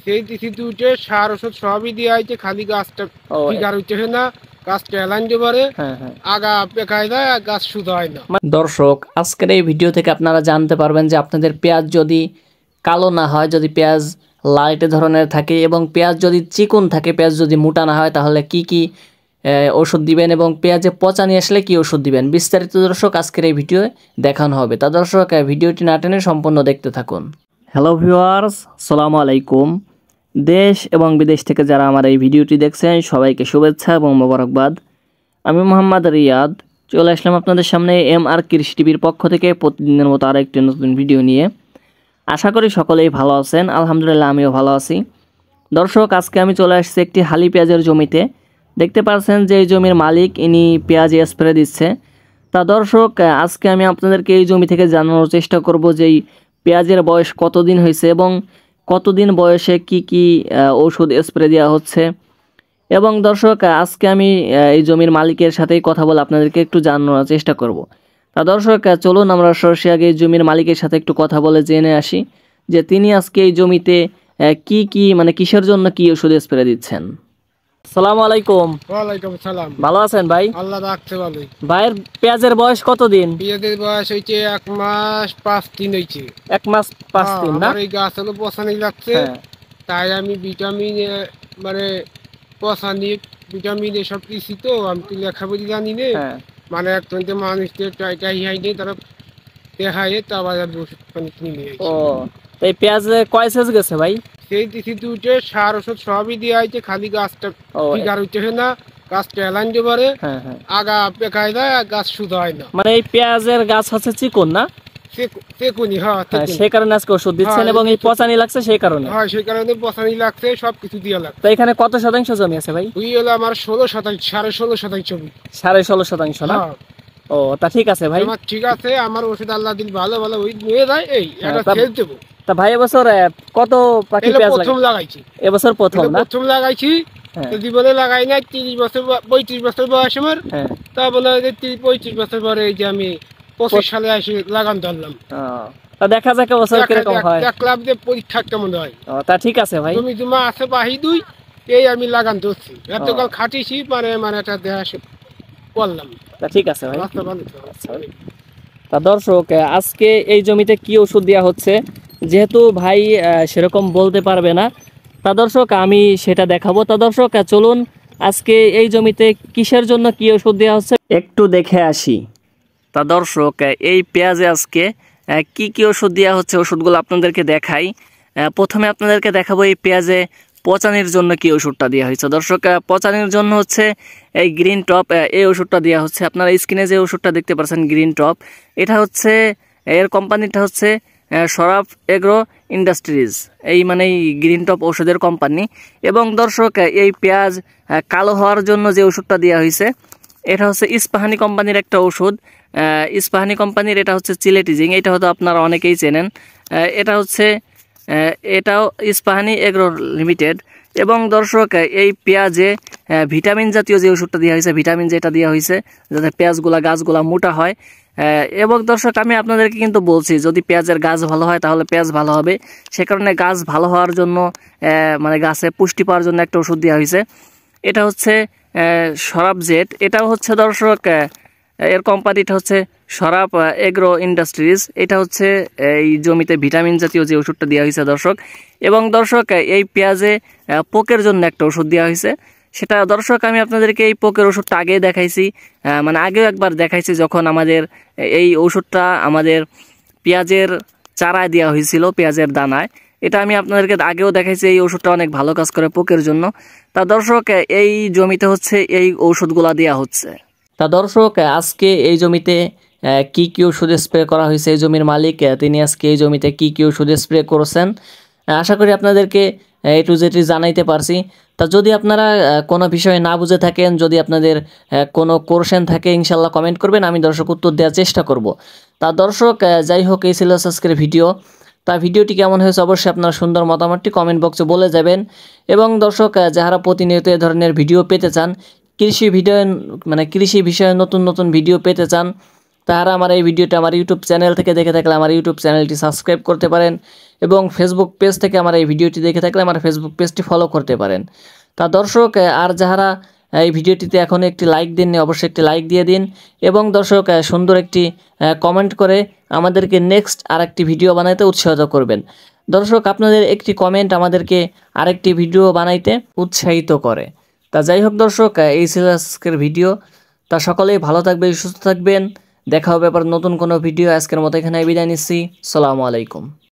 সেই তিথিতে উঠে সার ওষুধ সবই দেওয়া হয়েছে, খালি গাছটা ফিগার উঠতেছে না, গাছটা এলান পারে আগা পেকায় দেয়, গাছ শুধু হয় না। দর্শক, আজকের এই ভিডিও থেকে আপনারা জানতে পারবেন যে আপনাদের পেঁয়াজ যদি কালো না হয়, যদি পেঁয়াজ লালটে ধরনের থাকে এবং পেঁয়াজ যদি চিকন থাকে, পেঁয়াজ যদি মোটা না হয়, তাহলে কি কি ওষুধ দিবেন এবং পেঁয়াজে পচা নিয়ে আসলে কি ওষুধ দিবেন, বিস্তারিত দর্শক আজকের এই ভিডিও দেখানো হবে। তা দর্শক, ভিডিওটি না টেনে সম্পূর্ণ দেখতে থাকুন। হ্যালো ভিউয়ার্স, আসসালামু আলাইকুম। দেশ এবং বিদেশ থেকে যারা আমার এই ভিডিওটি দেখছেন সবাইকে শুভেচ্ছা এবং মোবারকবাদ। আমি মোহাম্মদ রিয়াদ চলে আসলাম আপনাদের সামনে MR কৃষি টিভির পক্ষ থেকে প্রতিদিনের মতো আরেকটি নতুন ভিডিও নিয়ে। আশা করি সকলেই ভালো আছেন। আলহামদুলিল্লাহ, আমিও ভালো আছি। দর্শক, আজকে আমি চলে আসছি একটি হালি পেঁয়াজের জমিতে। দেখতে পাচ্ছেন যে এই জমির মালিক ইনি পেঁয়াজ স্প্রে দিচ্ছে। তা দর্শক, আজকে আমি আপনাদেরকে এই জমি থেকে জানানোর চেষ্টা করব যে এই পেঁয়াজের বয়স কতদিন হয়েছে এবং কতদিন বয়সে কি কি ওষুধ স্প্রে দেওয়া হচ্ছে। এবং দর্শক, আজকে আমি এই জমির মালিকের সাথেই কথা বলে আপনাদেরকে একটু জানানোর চেষ্টা করব। তা দর্শক, চলুন আমরা সরাসরি আগে এই জমির মালিকের সাথে একটু কথা বলে জেনে আসি যে তিনি আজকে এই জমিতে কি কি মানে কিসের জন্য কি ওষুধ স্প্রে দিচ্ছেন। আসসালামু আলাইকুম। ওয়ালাইকুম আসসালাম। ভালো আছেন ভাই? আল্লাহ রাখতে ভালো। ভাইয়ের পেঁয়াজের বয়স কতদিন? পেঁয়াজের বয়স হইছে 1 মাস 5 দিন হইছে। 1 মাস 5 দিন না? এই গাছ হলো পচানি লাগছে, তাই আমি ভিটামিন মানে পচানি ভিটামিন এসব দিছি, তো আমি তো লেখাপড়ি জানি না, মানে একজন মানুষদের টাইটাই হাইনি তারা দেখায় তা বাজার ওষুধ পানি কিনে। ও, এই পেঁয়াজে কয় সেজ গেছে ভাই? সেই তিথিতে উঠে সার ওষুধ সবই দেওয়া হয়েছে, খালি গাছটা ফিগার উঠতেছে না, গাছটা এলান পারে আগা পেকায় দেয়, গাছ শুধু হয় না। মানে এই পেঁয়াজের গাছ হচ্ছে চিকন না? সেই কারণে আজকে ওষুধ দিচ্ছেন এবং এই পচানি লাগছে সেই কারণে। সেই কারণে পচানি লাগছে, সবকিছু দিয়ে লাগছে। তো এখানে কত শতাংশ জমি আছে ভাই? ওই হলো আমার 16%, 16.5% জমি। 16.5% না? ও, তা ঠিক আছে ভাই, ঠিক আছে। আমার ওষুধ আল্লাহ দিল ভালো ভালো ওই নিয়ে যায়, এই একটা ফেল দেবো। তা ভাই এবছর কত পাখি পেঁয়াজ প্রথম লাগাইছি? এবছর প্রথম লাগাইছি, জীবনে লাগাই না। 30 বছর 35 বছর বয়স আমার, তা বলে 35 বছর পরে এই যে আমি 25 সালে এসে লাগান ধরলাম। তা দেখা যাক এবছর কিরকম হয়, দেখলাম যে পরীক্ষা কেমন হয়। তা ঠিক আছে ভাই। তুমি জমা আছে বাহি 2, এই আমি লাগান ধরছি, এতকাল খাটিছি, মানে একটা দেহা করলাম। তা ঠিক আছে ভাই। তা দর্শক, আজকে এই জমিতে কি ওষুধ দেওয়া হচ্ছে, যেহেতু ভাই সেরকম বলতে পারবে না, তা দর্শক আমি সেটা দেখাবো। তা দর্শক, চলুন আজকে এই জমিতে কিসের জন্য কি ওষুধ দেওয়া হচ্ছে একটু দেখে আসি। তা দর্শক, এই পেঁয়াজে আজকে কি কি ওষুধ দেওয়া হচ্ছে ওষুধগুলো আপনাদেরকে দেখাই। প্রথমে আপনাদেরকে দেখাবো এই পেঁয়াজে পচানির জন্য কি ওষুধটা দেওয়া হয়েছে। দর্শক, পচানির জন্য হচ্ছে এই গ্রিন টপ, এই ওষুধটা দেওয়া হচ্ছে। আপনারা স্ক্রিনে যে ওষুধটা দেখতে পাচ্ছেন গ্রিন টপ, এটা হচ্ছে এর কোম্পানিটা হচ্ছে সরাফ এগ্রো ইন্ডাস্ট্রিজ, এই মানে গ্রিন টপ ওষুধের কোম্পানি। এবং দর্শক, এই পেঁয়াজ কালো হওয়ার জন্য যে ওষুধটা দেওয়া হয়েছে এটা হচ্ছে ইস্পাহানি কোম্পানির একটা ওষুধ। ইস্পাহানি কোম্পানির এটা হচ্ছে চিলেটিজিং, এটা হয়তো আপনারা অনেকেই চেনেন। এটাও ইস্পাহানি এগ্রো লিমিটেড। এবং দর্শক, এই পেঁয়াজে ভিটামিন জাতীয় যে ওষুধটা দেওয়া হয়েছে, ভিটামিন যেটা দেওয়া হয়েছে যাতে পেঁয়াজগুলা গাছগুলা মোটা হয়। এবং দর্শক, আমি আপনাদেরকে কিন্তু বলছি যদি পেঁয়াজের গাছ ভালো হয় তাহলে পেঁয়াজ ভালো হবে। সে কারণে গাছ ভালো হওয়ার জন্য মানে গাছে পুষ্টি পাওয়ার জন্য একটা ওষুধ দেওয়া হয়েছে। এটা হচ্ছে সরাফ জেট, এটাও হচ্ছে দর্শক এর কোম্পানিটা হচ্ছে সরাফ এগ্রো ইন্ডাস্ট্রিজ। এটা হচ্ছে এই জমিতে ভিটামিন জাতীয় যে ওষুধটা দেওয়া হয়েছে দর্শক। এবং দর্শক, এই পেঁয়াজে পোকের জন্য একটা ওষুধ দেওয়া হয়েছে। সেটা দর্শক আমি আপনাদেরকে এই পোকের ওষুধটা আগে দেখাইছি, মানে আগেও একবার দেখাইছি যখন আমাদের এই ওষুধটা আমাদের পেঁয়াজের চারায় দেওয়া হয়েছিল, পেঁয়াজের দানায়। এটা আমি আপনাদেরকে আগেও দেখাইছি, এই ওষুধটা অনেক ভালো কাজ করে পোকের জন্য। তা দর্শক, এই জমিতে হচ্ছে এই ওষুধগুলা দেওয়া হচ্ছে। তা দর্শক, আজকে এই জমিতে কি কি ওষুধ স্প্রে করা হয়েছে, এই জমির মালিক তিনি আজকে এই জমিতে কি কি ওষুধ স্প্রে করেছেন আশা করি আপনাদেরকে এ টু জেড জানাইতে পারছি। তা যদি আপনারা কোনো বিষয়ে না বুঝে থাকেন, যদি আপনাদের কোনো কোশ্চেন থাকে ইনশাল্লাহ কমেন্ট করবেন, আমি দর্শক উত্তর দেওয়ার চেষ্টা করব। তা দর্শক, যাই হোক, এই ছিল আজকের ভিডিও। তা ভিডিওটি কেমন হয়েছে অবশ্যই আপনার সুন্দর মতামতটি কমেন্ট বক্সে বলে যাবেন। এবং দর্শক, যারা প্রতিনিয়ত এ ধরনের ভিডিও পেতে চান, কৃষি ভিডিও মানে কৃষি বিষয়ে নতুন নতুন ভিডিও পেতে চান, তারা আমার এই ভিডিওটা আমার ইউটিউব চ্যানেল থেকে দেখে থাকলে আমার ইউটিউব চ্যানেলটি সাবস্ক্রাইব করতে পারেন এবং ফেসবুক পেজ থেকে আমার এই ভিডিওটি দেখে থাকলে আমার ফেসবুক পেজটি ফলো করতে পারেন। তা দর্শক, আর যারা এই ভিডিওটিতে এখন একটি লাইক দেননি অবশ্যই একটি লাইক দিয়ে দিন এবং দর্শক সুন্দর একটি কমেন্ট করে আমাদেরকে নেক্সট আরেকটি ভিডিও বানাইতে উৎসাহিত করবেন। দর্শক, আপনাদের একটি কমেন্ট আমাদেরকে আরেকটি ভিডিও বানাইতে উৎসাহিত করে। তা যাই হোক দর্শক, এই ছিল আজকের ভিডিও। তা সকলেই ভালো থাকবেন, সুস্থ থাকবেন। দেখা হবে আবার নতুন কোনো ভিডিও। আজকের মতো এখানে বিদায় নিচ্ছি। আসসালামু আলাইকুম।